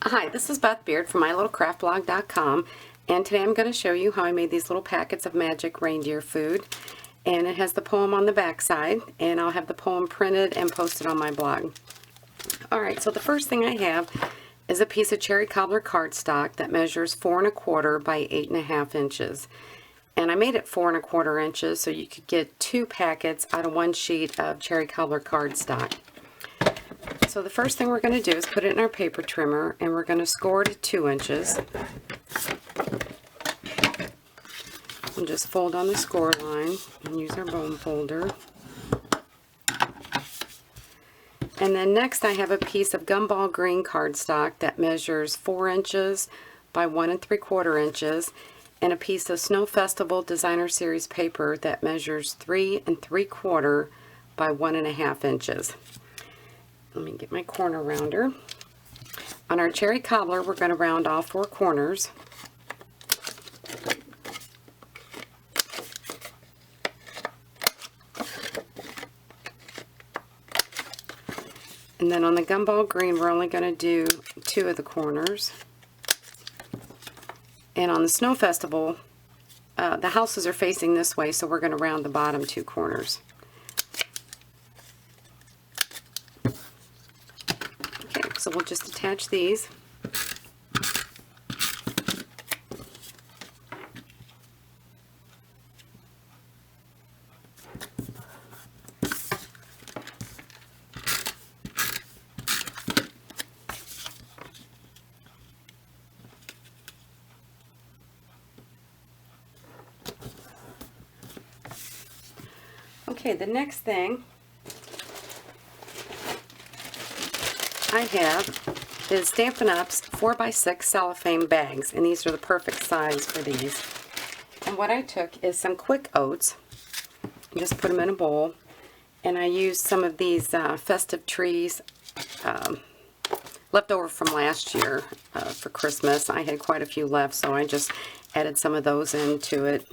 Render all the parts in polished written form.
Hi, this is Beth Beard from MyLittleCraftBlog.com, and today I'm going to show you how I made these little packets of magic reindeer food. And it has the poem on the back side, and I'll have the poem printed and posted on my blog. Alright, so the first thing I have is a piece of cherry cobbler cardstock that measures 4 1/4 by 8 1/2 inches. And I made it 4 1/4 inches so you could get 2 packets out of 1 sheet of cherry cobbler cardstock. So the first thing we're going to do is put it in our paper trimmer, and we're going to score to 2 inches. And just fold on the score line and use our bone folder. And then next I have a piece of gumball green cardstock that measures 4 inches by 1 3/4 inches, and a piece of Snow Festival Designer Series paper that measures 3 3/4 by 1 1/2 inches. Let me get my corner rounder. On our cherry cobbler, we're going to round all 4 corners. And then on the gumball green, we're only going to do 2 of the corners. And on the Snow Festival, the houses are facing this way, so we're going to round the bottom 2 corners. So we'll just attach these. Okay, the next thing I have is Stampin' Up's 4x6 cellophane bags, and these are the perfect size for these. And what I took is some quick oats, and just put them in a bowl, and I used some of these festive trees left over from last year for Christmas. I had quite a few left, so I just added some of those into it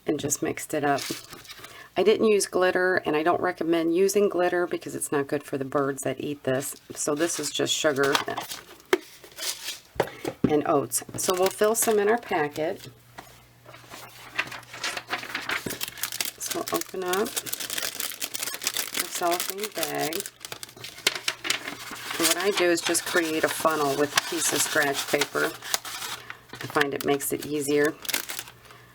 and just mixed it up. I didn't use glitter, and I don't recommend using glitter because it's not good for the birds that eat this. So this is just sugar and oats. So we'll fill some in our packet. So we'll open up our cellophane bag. And what I do is just create a funnel with a piece of scratch paper. I find it makes it easier.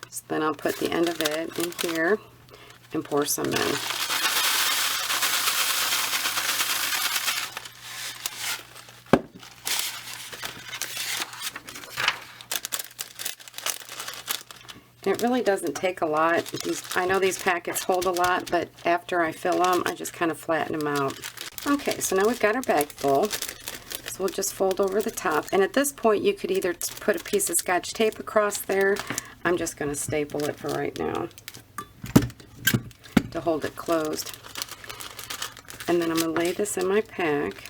So then I'll put the end of it in here and pour some in. And it really doesn't take a lot. I know these packets hold a lot, but after I fill them, I just kind of flatten them out. Okay, so now we've got our bag full. So we'll just fold over the top. And at this point, you could either put a piece of Scotch tape across there. I'm just going to staple it for right now to hold it closed. And then I'm going to lay this in my pack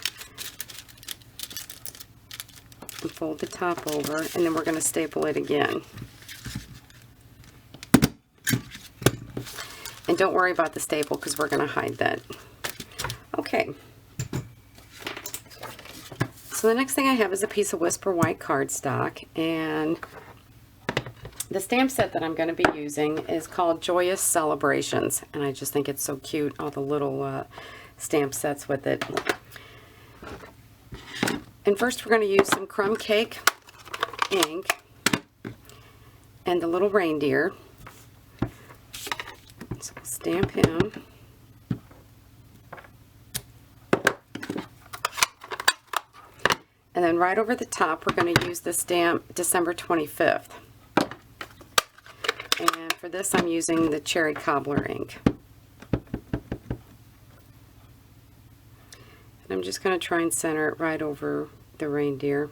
and fold the top over, and then we're going to staple it again. And don't worry about the staple because we're going to hide that. Okay. So the next thing I have is a piece of Whisper White cardstock, and the stamp set that I'm going to be using is called Joyous Celebrations, and I just think it's so cute, all the little stamp sets with it. And first we're going to use some crumb cake ink and the little reindeer. So we'll stamp him. And then right over the top we're going to use the stamp December 25th. And for this I'm using the cherry cobbler ink. And I'm just going to try and center it right over the reindeer.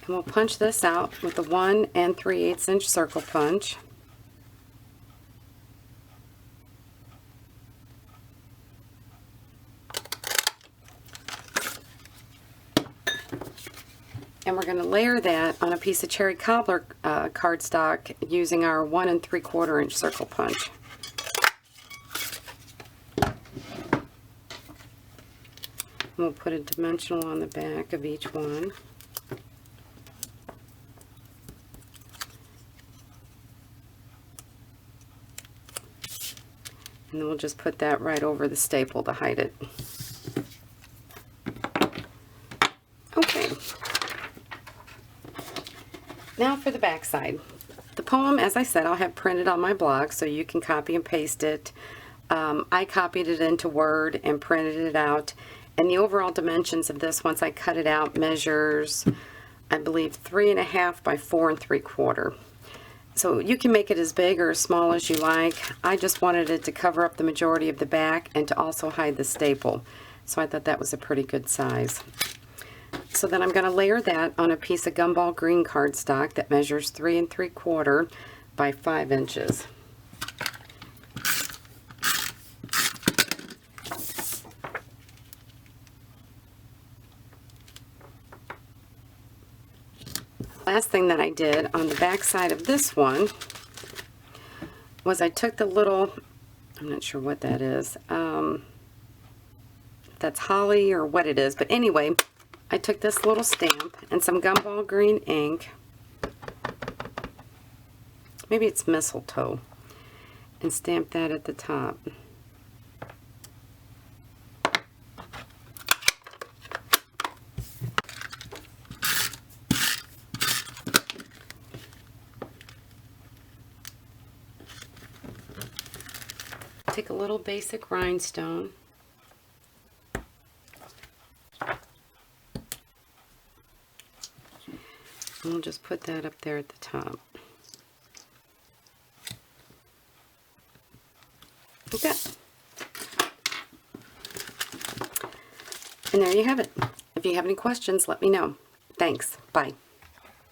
And we'll punch this out with a 1 3/8 inch circle punch. And we're going to layer that on a piece of cherry cobbler cardstock using our 1 3/4 inch circle punch. We'll put a dimensional on the back of each one. And then we'll just put that right over the staple to hide it. Okay. Now for the back side. The poem, as I said, I'll have printed on my blog so you can copy and paste it. I copied it into Word and printed it out. And the overall dimensions of this, once I cut it out, measures, I believe, 3.5 by 4 3/4. So you can make it as big or as small as you like. I just wanted it to cover up the majority of the back and to also hide the staple. So I thought that was a pretty good size. So then I'm going to layer that on a piece of gumball green cardstock that measures 3 3/4 by 5 inches. Last thing that I did on the back side of this one was I took the little, I'm not sure what that is, that's holly or what it is, but anyway, I took this little stamp and some gumball green ink, maybe it's mistletoe, and stamped that at the top. Take a little basic rhinestone, and we'll just put that up there at the top. Like that. And there you have it. If you have any questions, let me know. Thanks. Bye.